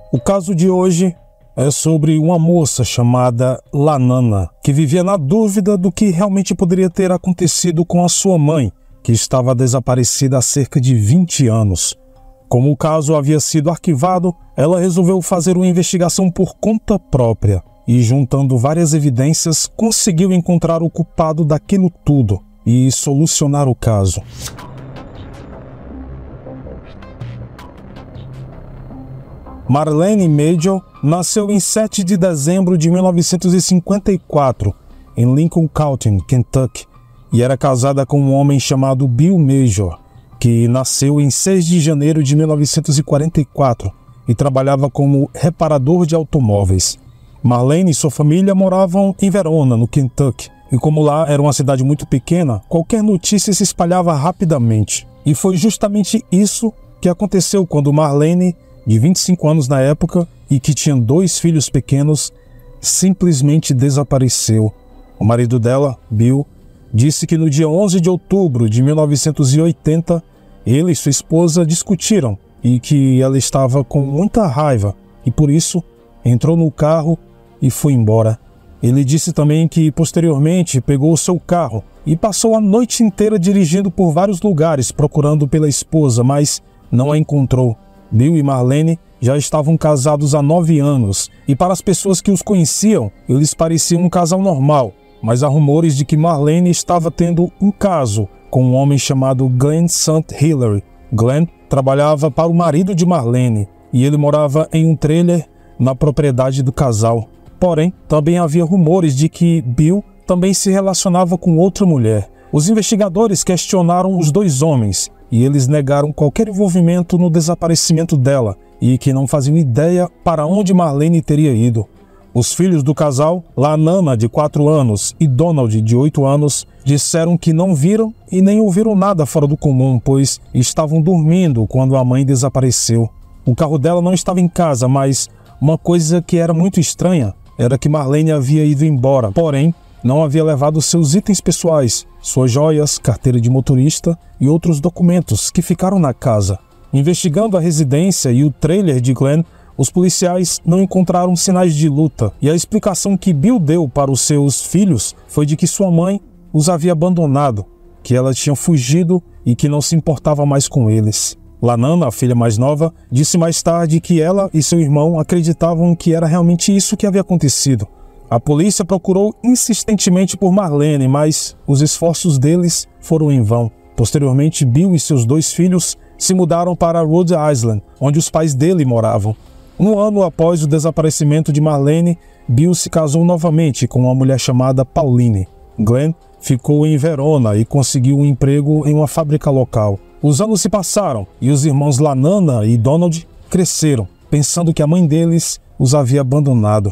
O caso de hoje é sobre uma moça chamada Lanana, que vivia na dúvida do que realmente poderia ter acontecido com a sua mãe, que estava desaparecida há cerca de 20 anos. Como o caso havia sido arquivado, ela resolveu fazer uma investigação por conta própria e, juntando várias evidências, conseguiu encontrar o culpado daquilo tudo e solucionar o caso. Marlene Major nasceu em 7 de dezembro de 1954, em Lincoln County, Kentucky, e era casada com um homem chamado Bill Major, que nasceu em 6 de janeiro de 1944 e trabalhava como reparador de automóveis. Marlene e sua família moravam em Verona, no Kentucky, e como lá era uma cidade muito pequena, qualquer notícia se espalhava rapidamente. E foi justamente isso que aconteceu quando Marlene, de 25 anos na época e que tinha 2 filhos pequenos, simplesmente desapareceu. O marido dela, Bill, disse que no dia 11 de outubro de 1980, ele e sua esposa discutiram e que ela estava com muita raiva e por isso entrou no carro e foi embora. Ele disse também que posteriormente pegou o seu carro e passou a noite inteira dirigindo por vários lugares procurando pela esposa, mas não a encontrou. Bill e Marlene já estavam casados há 9 anos e para as pessoas que os conheciam, eles pareciam um casal normal, mas há rumores de que Marlene estava tendo um caso com um homem chamado Glenn St. Hilary. Glenn trabalhava para o marido de Marlene e ele morava em um trailer na propriedade do casal. Porém, também havia rumores de que Bill também se relacionava com outra mulher. Os investigadores questionaram os 2 homens e eles negaram qualquer envolvimento no desaparecimento dela e que não faziam ideia para onde Marlene teria ido. Os filhos do casal, Lanana, de 4 anos, e Donald, de 8 anos, disseram que não viram e nem ouviram nada fora do comum, pois estavam dormindo quando a mãe desapareceu. O carro dela não estava em casa, mas uma coisa que era muito estranha era que Marlene havia ido embora, porém, não havia levado seus itens pessoais, suas joias, carteira de motorista e outros documentos que ficaram na casa. Investigando a residência e o trailer de Glenn, os policiais não encontraram sinais de luta e a explicação que Bill deu para os seus filhos foi de que sua mãe os havia abandonado, que ela tinha fugido e que não se importava mais com eles. Lanana, a filha mais nova, disse mais tarde que ela e seu irmão acreditavam que era realmente isso que havia acontecido. A polícia procurou insistentemente por Marlene, mas os esforços deles foram em vão. Posteriormente, Bill e seus 2 filhos se mudaram para Rhode Island, onde os pais dele moravam. Um ano após o desaparecimento de Marlene, Bill se casou novamente com uma mulher chamada Pauline. Glenn ficou em Verona e conseguiu um emprego em uma fábrica local. Os anos se passaram e os irmãos Lanana e Donald cresceram, pensando que a mãe deles os havia abandonado.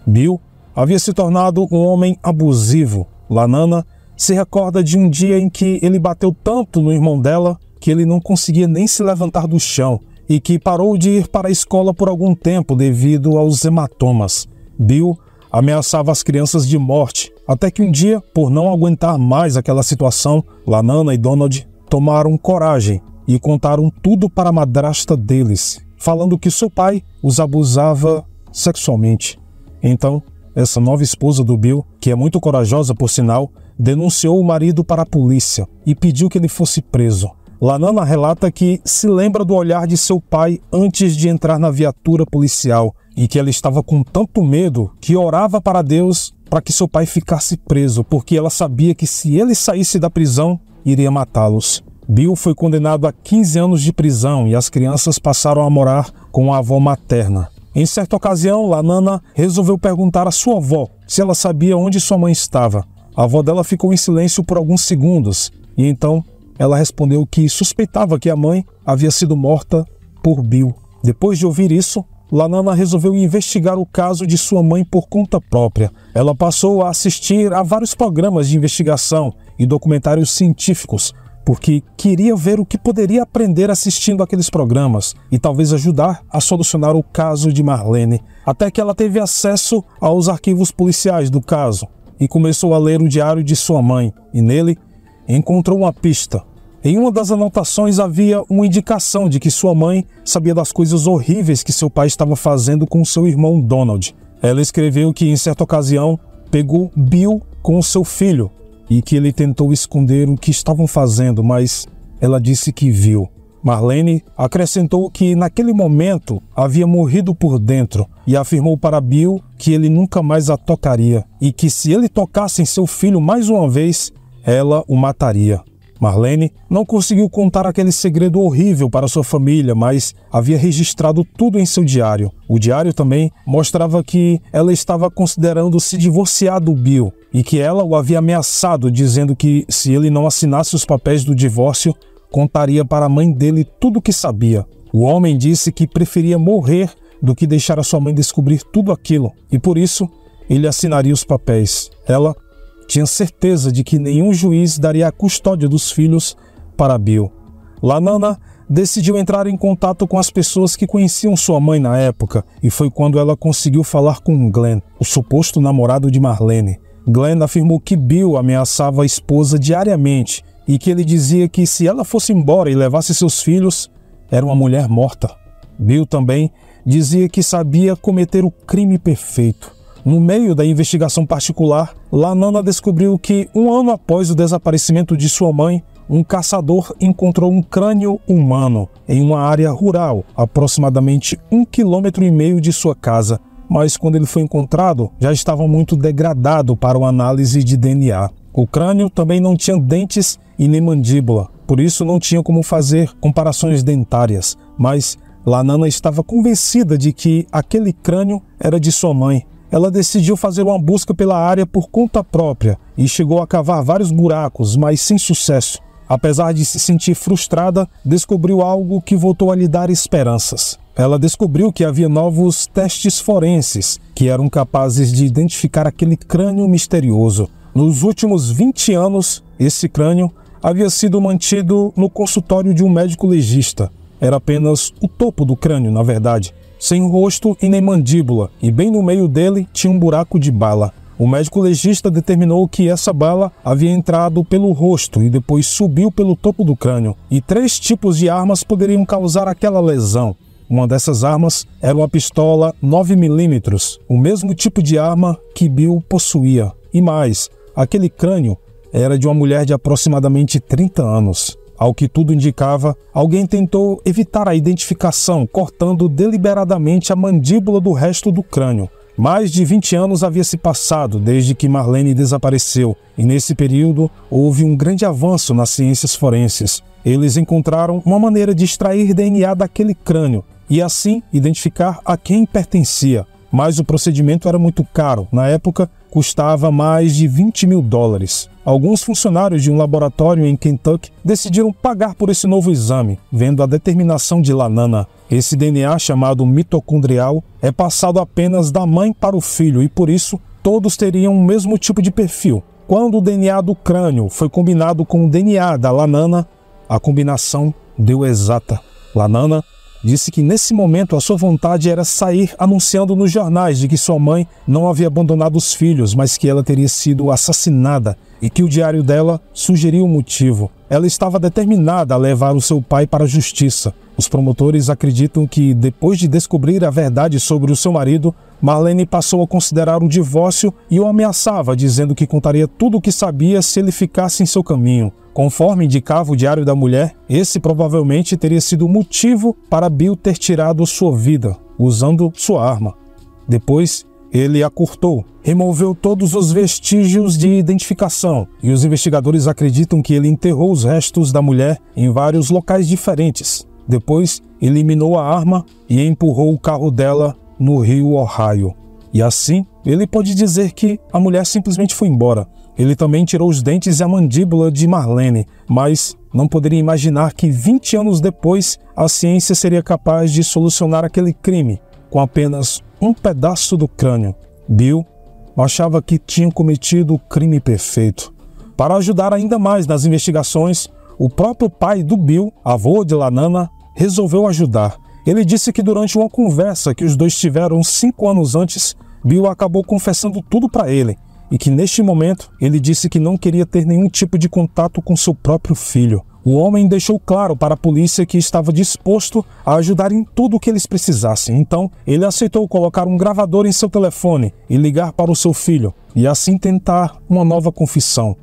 Bill havia se tornado um homem abusivo. Lanana se recorda de um dia em que ele bateu tanto no irmão dela que ele não conseguia nem se levantar do chão e que parou de ir para a escola por algum tempo devido aos hematomas. Bill ameaçava as crianças de morte, até que um dia, por não aguentar mais aquela situação, Lanana e Donald tomaram coragem e contaram tudo para a madrasta deles, falando que seu pai os abusava sexualmente. Então, essa nova esposa do Bill, que é muito corajosa por sinal, denunciou o marido para a polícia e pediu que ele fosse preso. Lanana relata que se lembra do olhar de seu pai antes de entrar na viatura policial e que ela estava com tanto medo que orava para Deus para que seu pai ficasse preso, porque ela sabia que se ele saísse da prisão, iria matá-los. Bill foi condenado a 15 anos de prisão e as crianças passaram a morar com a avó materna. Em certa ocasião, Lanana resolveu perguntar à sua avó se ela sabia onde sua mãe estava. A avó dela ficou em silêncio por alguns segundos e então ela respondeu que suspeitava que a mãe havia sido morta por Bill. Depois de ouvir isso, Lanana resolveu investigar o caso de sua mãe por conta própria. Ela passou a assistir a vários programas de investigação e documentários científicos, porque queria ver o que poderia aprender assistindo aqueles programas e talvez ajudar a solucionar o caso de Marlene, até que ela teve acesso aos arquivos policiais do caso e começou a ler o diário de sua mãe, e nele encontrou uma pista. Em uma das anotações havia uma indicação de que sua mãe sabia das coisas horríveis que seu pai estava fazendo com seu irmão Donald. Ela escreveu que, em certa ocasião, pegou Bill com seu filho e que ele tentou esconder o que estavam fazendo, mas ela disse que viu. Marlene acrescentou que naquele momento havia morrido por dentro e afirmou para Bill que ele nunca mais a tocaria e que se ele tocasse em seu filho mais uma vez, ela o mataria. Marlene não conseguiu contar aquele segredo horrível para sua família, mas havia registrado tudo em seu diário. O diário também mostrava que ela estava considerando se divorciar do Bill e que ela o havia ameaçado, dizendo que se ele não assinasse os papéis do divórcio, contaria para a mãe dele tudo o que sabia. O homem disse que preferia morrer do que deixar a sua mãe descobrir tudo aquilo, e por isso ele assinaria os papéis. Ela tinha certeza de que nenhum juiz daria a custódia dos filhos para Bill. Lanana decidiu entrar em contato com as pessoas que conheciam sua mãe na época, e foi quando ela conseguiu falar com Glenn, o suposto namorado de Marlene. Glenn afirmou que Bill ameaçava a esposa diariamente e que ele dizia que se ela fosse embora e levasse seus filhos, era uma mulher morta. Bill também dizia que sabia cometer o crime perfeito. No meio da investigação particular, Lanana descobriu que, um ano após o desaparecimento de sua mãe, um caçador encontrou um crânio humano em uma área rural, aproximadamente 1,5 km de sua casa. Mas quando ele foi encontrado, já estava muito degradado para uma análise de DNA. O crânio também não tinha dentes e nem mandíbula, por isso não tinha como fazer comparações dentárias. Mas Lanana estava convencida de que aquele crânio era de sua mãe. Ela decidiu fazer uma busca pela área por conta própria e chegou a cavar vários buracos, mas sem sucesso. Apesar de se sentir frustrada, descobriu algo que voltou a lhe dar esperanças. Ela descobriu que havia novos testes forenses que eram capazes de identificar aquele crânio misterioso. Nos últimos 20 anos, esse crânio havia sido mantido no consultório de um médico legista. Era apenas o topo do crânio, na verdade, sem rosto e nem mandíbula, e bem no meio dele tinha um buraco de bala. O médico legista determinou que essa bala havia entrado pelo rosto e depois subiu pelo topo do crânio, e 3 tipos de armas poderiam causar aquela lesão. Uma dessas armas era uma pistola 9mm, o mesmo tipo de arma que Bill possuía. E mais, aquele crânio era de uma mulher de aproximadamente 30 anos. Ao que tudo indicava, alguém tentou evitar a identificação, cortando deliberadamente a mandíbula do resto do crânio. Mais de 20 anos havia se passado desde que Marlene desapareceu, e nesse período houve um grande avanço nas ciências forenses. Eles encontraram uma maneira de extrair DNA daquele crânio e assim identificar a quem pertencia. Mas o procedimento era muito caro. Na época, custava mais de $20 mil. Alguns funcionários de um laboratório em Kentucky decidiram pagar por esse novo exame, vendo a determinação de Lanana. Esse DNA, chamado mitocondrial, é passado apenas da mãe para o filho e, por isso, todos teriam o mesmo tipo de perfil. Quando o DNA do crânio foi combinado com o DNA da Lanana, a combinação deu exata. Lanana disse que nesse momento a sua vontade era sair anunciando nos jornais de que sua mãe não havia abandonado os filhos, mas que ela teria sido assassinada e que o diário dela sugeria o motivo. Ela estava determinada a levar o seu pai para a justiça. Os promotores acreditam que, depois de descobrir a verdade sobre o seu marido, Marlene passou a considerar o divórcio e o ameaçava, dizendo que contaria tudo o que sabia se ele ficasse em seu caminho. Conforme indicava o diário da mulher, esse provavelmente teria sido o motivo para Bill ter tirado sua vida, usando sua arma. Depois, ele a cortou, removeu todos os vestígios de identificação e os investigadores acreditam que ele enterrou os restos da mulher em vários locais diferentes. Depois, eliminou a arma e empurrou o carro dela no rio Ohio. E assim, ele pode dizer que a mulher simplesmente foi embora. Ele também tirou os dentes e a mandíbula de Marlene, mas não poderia imaginar que 20 anos depois a ciência seria capaz de solucionar aquele crime com apenas um pedaço do crânio. Bill achava que tinha cometido o crime perfeito. Para ajudar ainda mais nas investigações, o próprio pai do Bill, avô de Lanana, resolveu ajudar. Ele disse que durante uma conversa que os dois tiveram 5 anos antes, Bill acabou confessando tudo para ele. e que neste momento ele disse que não queria ter nenhum tipo de contato com seu próprio filho. O homem deixou claro para a polícia que estava disposto a ajudar em tudo o que eles precisassem. Então, ele aceitou colocar um gravador em seu telefone e ligar para o seu filho, e assim tentar uma nova confissão.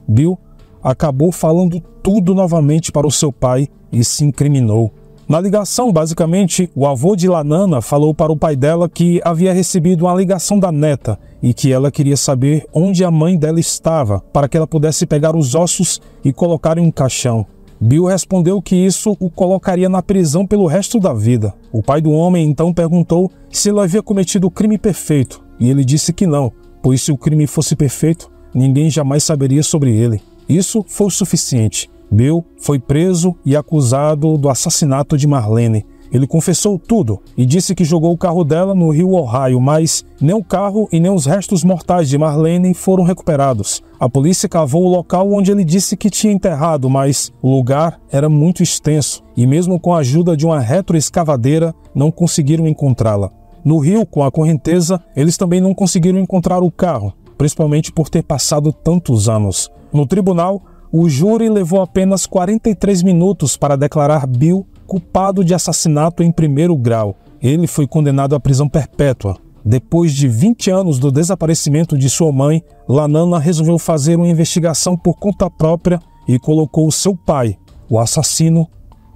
Bill acabou falando tudo novamente para o seu pai e se incriminou. Na ligação, basicamente, o avô de Lanana falou para o pai dela que havia recebido uma ligação da neta e que ela queria saber onde a mãe dela estava para que ela pudesse pegar os ossos e colocar em um caixão. Bill respondeu que isso o colocaria na prisão pelo resto da vida. O pai do homem então perguntou se ele havia cometido o crime perfeito e ele disse que não, pois se o crime fosse perfeito, ninguém jamais saberia sobre ele. Isso foi o suficiente. Bill foi preso e acusado do assassinato de Marlene. Ele confessou tudo e disse que jogou o carro dela no rio Ohio, mas nem o carro e nem os restos mortais de Marlene foram recuperados. A polícia cavou o local onde ele disse que tinha enterrado, mas o lugar era muito extenso e mesmo com a ajuda de uma retroescavadeira não conseguiram encontrá-la. No rio, com a correnteza, eles também não conseguiram encontrar o carro, principalmente por ter passado tantos anos. No tribunal, o júri levou apenas 43 minutos para declarar Bill culpado de assassinato em primeiro grau. Ele foi condenado à prisão perpétua. Depois de 20 anos do desaparecimento de sua mãe, Lanana resolveu fazer uma investigação por conta própria e colocou seu pai, o assassino,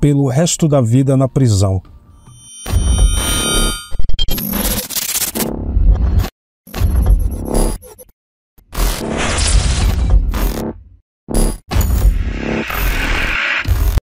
pelo resto da vida na prisão.